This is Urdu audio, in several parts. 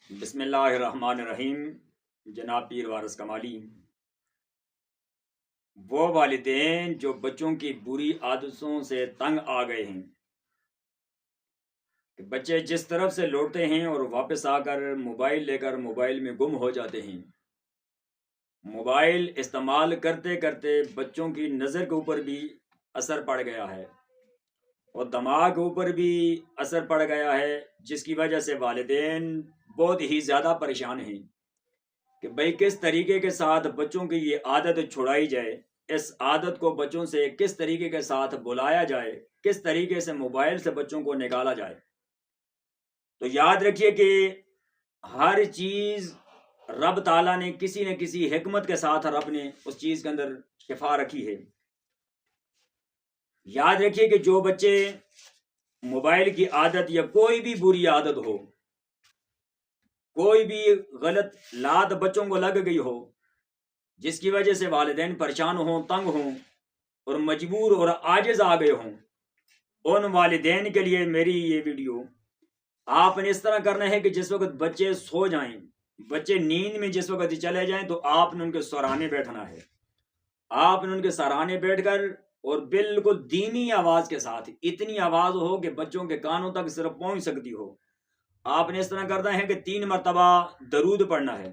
بسم اللہ الرحمن الرحیم۔ جناب پیر وارث کمالی، وہ والدین جو بچوں کی بری عادتوں سے تنگ آ گئے ہیں کہ بچے جس طرف سے لوٹتے ہیں اور واپس آ کر موبائل لے کر موبائل میں گم ہو جاتے ہیں، موبائل استعمال کرتے کرتے بچوں کی نظر کے اوپر بھی اثر پڑ گیا ہے اور دماغ کے اوپر بھی اثر پڑ گیا ہے، جس کی وجہ سے والدین بہت ہی زیادہ پریشان ہیں کہ بھئی کس طریقے کے ساتھ بچوں کی یہ عادت چھڑائی جائے، اس عادت کو بچوں سے کس طریقے کے ساتھ بلایا جائے، کس طریقے سے موبائل سے بچوں کو نکالا جائے۔ تو یاد رکھیے کہ ہر چیز رب تعالیٰ نے کسی نہ کسی حکمت کے ساتھ رب نے اس چیز کے اندر شفا رکھی ہے۔ یاد رکھیے کہ جو بچے موبائل کی عادت یا کوئی بھی بری عادت ہو، کوئی بھی غلط لات بچوں کو لگ گئی ہو، جس کی وجہ سے والدین پریشان ہوں، تنگ ہوں اور مجبور اور عاجز آ گئے ہوں، ان والدین کے لیے میری یہ ویڈیو آپ نے اس طرح کرنا ہے کہ جس وقت بچے سو جائیں، بچے نیند میں جس وقت چلے جائیں، تو آپ نے ان کے سرانے بیٹھنا ہے۔ آپ نے ان کے سرانے بیٹھ کر اور بالکل دھیمی آواز کے ساتھ، اتنی آواز ہو کہ بچوں کے کانوں تک صرف پہنچ سکتی ہو، آپ نے اس طرح کرنا ہے کہ 3 مرتبہ درود پڑھنا ہے۔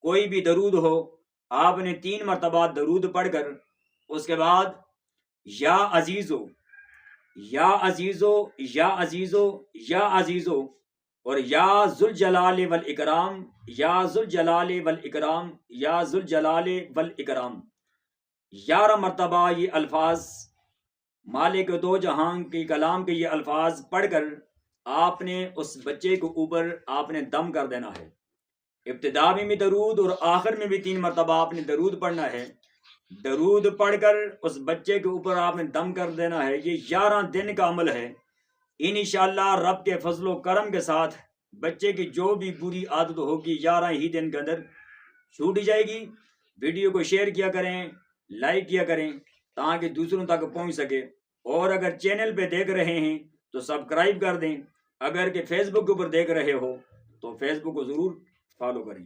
کوئی بھی درود ہو، آپ نے 3 مرتبہ درود پڑھ کر اس کے بعد یا عزیزو یا عزیزو یا عزیزو یا عزیزو اور یا ذوالجلال والاکرام یا ذوالجلال والاکرام یا ذوالجلال والاکرام 11 مرتبہ یہ الفاظ مالک دو جہان کی کلام کے یہ الفاظ پڑھ کر آپ نے اس بچے کے اوپر آپ نے دم کر دینا ہے۔ ابتدا میں بھی درود اور آخر میں بھی 3 مرتبہ آپ نے درود پڑھنا ہے۔ درود پڑھ کر اس بچے کے اوپر آپ نے دم کر دینا ہے۔ یہ 11 دن کا عمل ہے۔ انشاءاللہ رب کے فضل و کرم کے ساتھ بچے کی جو بھی بری عادت ہوگی 11 ہی دن کے اندر چھوٹ جائے گی۔ ویڈیو کو شیئر کیا کریں، لائک کیا کریں تاکہ دوسروں تک پہنچ سکے، اور اگر چینل پہ دیکھ رہے ہیں تو سبسکرائب کر دیں، اگر کہ فیس بک کے اوپر دیکھ رہے ہو تو فیس بک کو ضرور فالو کریں۔